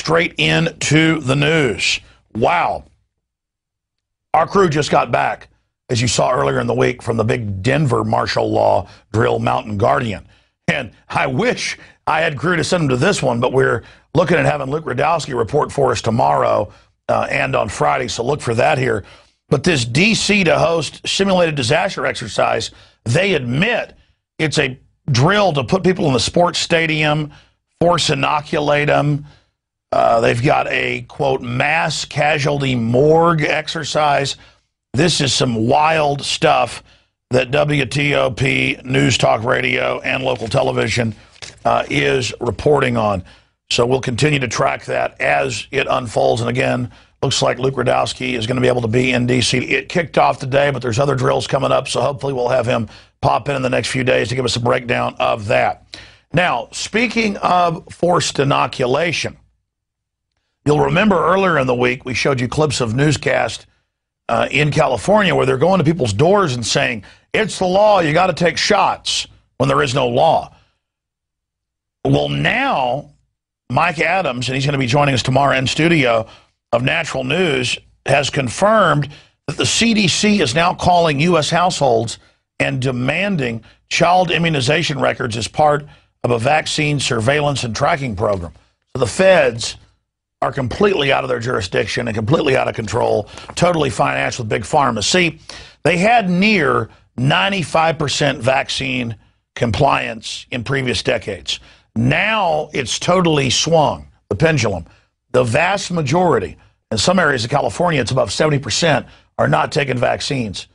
straight into the news. Wow. Our crew just got back, as you saw earlier in the week, from the big Denver martial law drill, Mountain Guardian. And I wish I had crew to send them to this one, but we're looking at having Luke Radowski report for us tomorrow and on Friday, so look for that here. But this D.C. to host simulated disaster exercise, they admit it's a drill to put people in the sports stadium, force inoculate them. They've got a, quote, mass casualty morgue exercise. This is some wild stuff that WTOP, News Talk Radio, and local television is reporting on. So we'll continue to track that as it unfolds. And again, looks like Luke Radowski is going to be able to be in D.C. It kicked off today, but there's other drills coming up, so hopefully we'll have him pop in the next few days to give us a breakdown of that. Now, speaking of forced inoculation, you'll remember earlier in the week we showed you clips of newscast in California where they're going to people's doors and saying, it's the law, you got to take shots, when there is no law. Well, now, Mike Adams, and he's going to be joining us tomorrow in studio of Natural News, has confirmed that the CDC is now calling U.S. households and demanding child immunization records as part of a vaccine surveillance and tracking program. So the feds are completely out of their jurisdiction and completely out of control, totally financed with Big Pharma. See, they had near 95% vaccine compliance in previous decades. Now it's totally swung, the pendulum. The vast majority, in some areas of California, it's above 70%, are not taking vaccines.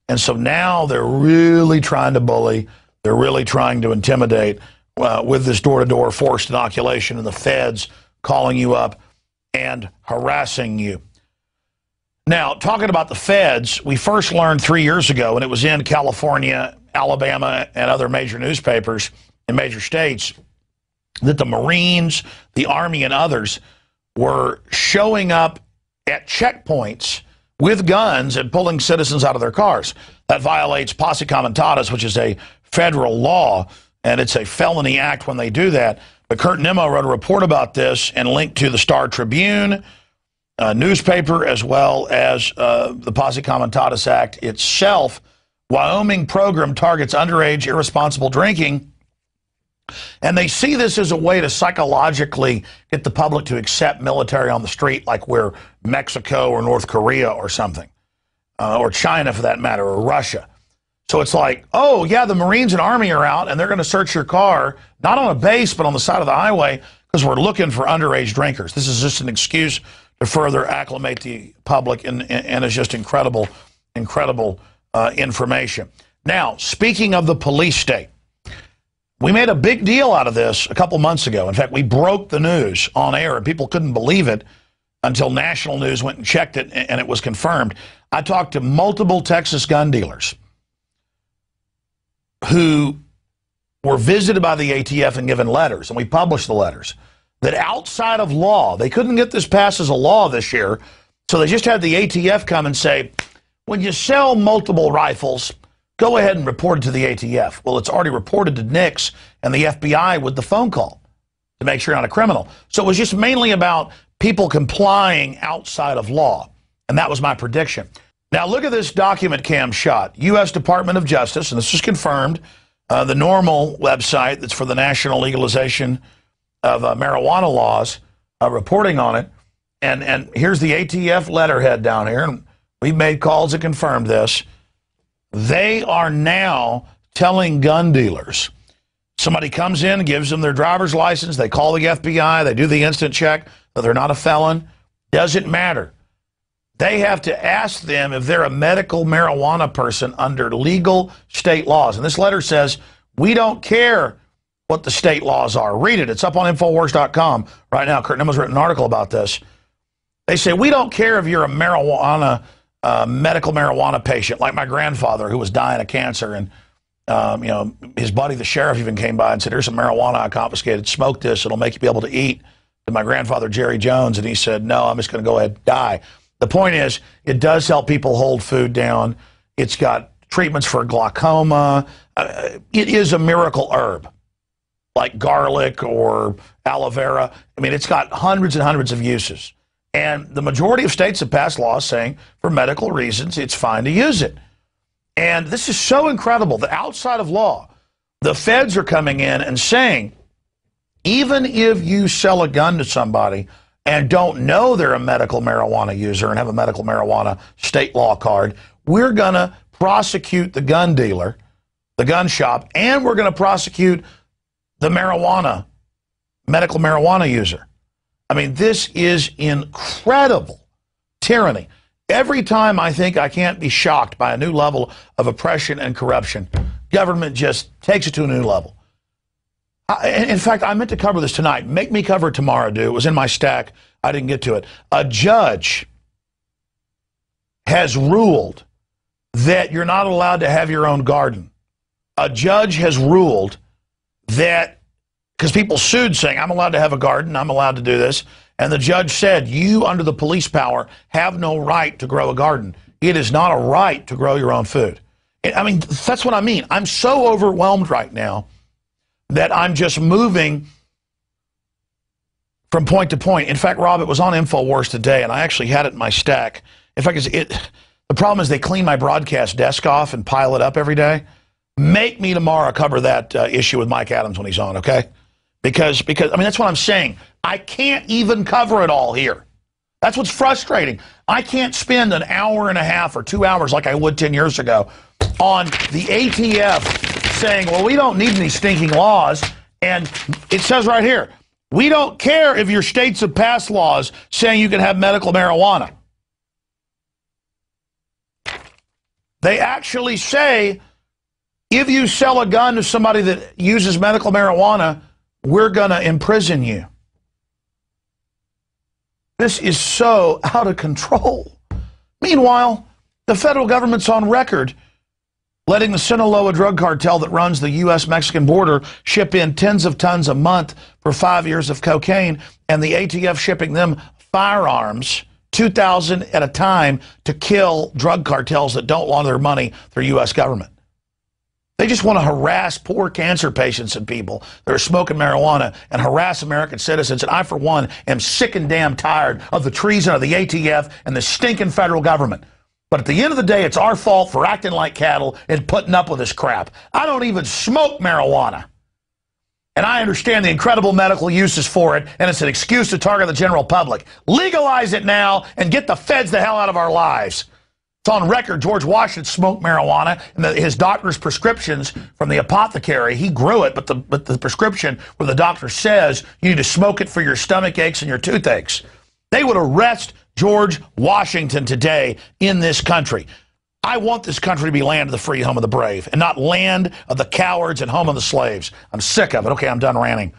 And so now they're really trying to bully, they're really trying to intimidate with this door-to-door forced inoculation and the feds calling you up and harassing you. Now, talking about the feds, we first learned 3 years ago, and it was in California, Alabama, and other major newspapers in major states, that the Marines, the Army, and others were showing up at checkpoints with guns and pulling citizens out of their cars. That violates posse comitatus, which is a federal law, and it's a felony act when they do that. But Kurt Nimmo wrote a report about this and linked to the Star Tribune newspaper, as well as the Posse Comitatus Act itself. Wyoming program targets underage irresponsible drinking, and they see this as a way to psychologically get the public to accept military on the street, like we're Mexico or North Korea or something, or China for that matter, or Russia. So it's like, oh, yeah, the Marines and Army are out, and they're going to search your car, not on a base, but on the side of the highway, because we're looking for underage drinkers. This is just an excuse to further acclimate the public, and is just incredible information. Now, speaking of the police state, we made a big deal out of this a couple months ago. In fact, we broke the news on air, and people couldn't believe it until national news went and checked it, and it was confirmed. I talked to multiple Texas gun dealers who were visited by the ATF and given letters, and we published the letters, that outside of law, they couldn't get this passed as a law this year, so they just had the ATF come and say, when you sell multiple rifles, go ahead and report it to the ATF. Well, it's already reported to NICS and the FBI with the phone call to make sure you're not a criminal. So it was just mainly about people complying outside of law, and that was my prediction. Now, look at this document cam shot. U.S. Department of Justice, and this is confirmed, the normal website that's for the national legalization of marijuana laws, reporting on it. And here's the ATF letterhead down here, and we've made calls that confirmed this. They are now telling gun dealers, somebody comes in, gives them their driver's license, they call the FBI, they do the instant check, that they're not a felon, doesn't matter. They have to ask them if they're a medical marijuana person under legal state laws. And this letter says, we don't care what the state laws are. Read it. It's up on Infowars.com right now. Kurt Nimmo's written an article about this. They say, we don't care if you're a medical marijuana patient, like my grandfather who was dying of cancer. And, you know, his buddy, the sheriff, even came by and said, here's some marijuana I confiscated. Smoke this. It'll make you be able to eat. To my grandfather, Jerry Jones. And he said, no, I'm just going to go ahead and die. The point is, it does help people hold food down. It's got treatments for glaucoma. It is a miracle herb. like garlic or aloe vera. I mean, it's got hundreds and hundreds of uses. And the majority of states have passed laws saying for medical reasons it's fine to use it. And this is so incredible that outside of law, the feds are coming in and saying, even if you sell a gun to somebody and don't know they're a medical marijuana user and have a medical marijuana state law card, we're going to prosecute the gun dealer, the gun shop, and we're going to prosecute the medical marijuana user. I mean, this is incredible tyranny. Every time I think I can't be shocked by a new level of oppression and corruption, government just takes it to a new level. In fact, I meant to cover this tonight. Make me cover it tomorrow, dude. It was in my stack. I didn't get to it. A judge has ruled that you're not allowed to have your own garden. A judge has ruled that, because people sued saying, I'm allowed to have a garden, I'm allowed to do this, and the judge said, you, under the police power, have no right to grow a garden. It is not a right to grow your own food. I mean, that's what I mean. I'm so overwhelmed right now that I'm just moving from point to point. In fact, Rob, it was on InfoWars today, and I actually had it in my stack. In fact, the problem is they clean my broadcast desk off and pile it up every day. Make me tomorrow cover that issue with Mike Adams when he's on, okay? Because I mean, that's what I'm saying. I can't even cover it all here. That's what's frustrating. I can't spend an hour and a half or 2 hours like I would 10 years ago on the ATF saying, well, we don't need any stinking laws. And it says right here, we don't care if your states have passed laws saying you can have medical marijuana. They actually say, if you sell a gun to somebody that uses medical marijuana, we're going to imprison you. This is so out of control. Meanwhile, the federal government's on record letting the Sinaloa drug cartel that runs the U.S.-Mexican border ship in tens of tons a month for 5 years of cocaine, and the ATF shipping them firearms, 2,000 at a time, to kill drug cartels that don't launder their money through U.S. government. They just want to harass poor cancer patients and people that are smoking marijuana and harass American citizens. And I, for one, am sick and damn tired of the treason of the ATF and the stinking federal government. But at the end of the day, it's our fault for acting like cattle and putting up with this crap. I don't even smoke marijuana. And I understand the incredible medical uses for it, and it's an excuse to target the general public. Legalize it now and get the feds the hell out of our lives. It's on record, George Washington smoked marijuana, and his doctor's prescriptions from the apothecary, he grew it, but the prescription where the doctor says you need to smoke it for your stomach aches and your toothaches. They would arrest George Washington today in this country. I want this country to be land of the free, home of the brave, and not land of the cowards and home of the slaves. I'm sick of it. Okay, I'm done ranting.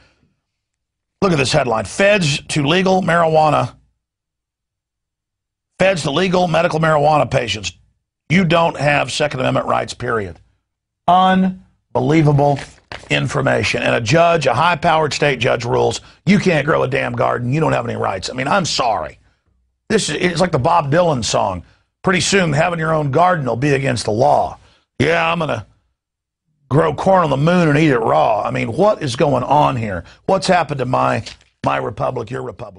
Look at this headline. Feds to legal marijuana. Feds to legal medical marijuana patients. You don't have Second Amendment rights, period. Unbelievable information. And a judge, a high-powered state judge, rules you can't grow a damn garden. You don't have any rights. I mean, I'm sorry. It's like the Bob Dylan song. Pretty soon, having your own garden will be against the law. Yeah, I'm going to grow corn on the moon and eat it raw. I mean, what is going on here? What's happened to my republic, your republic?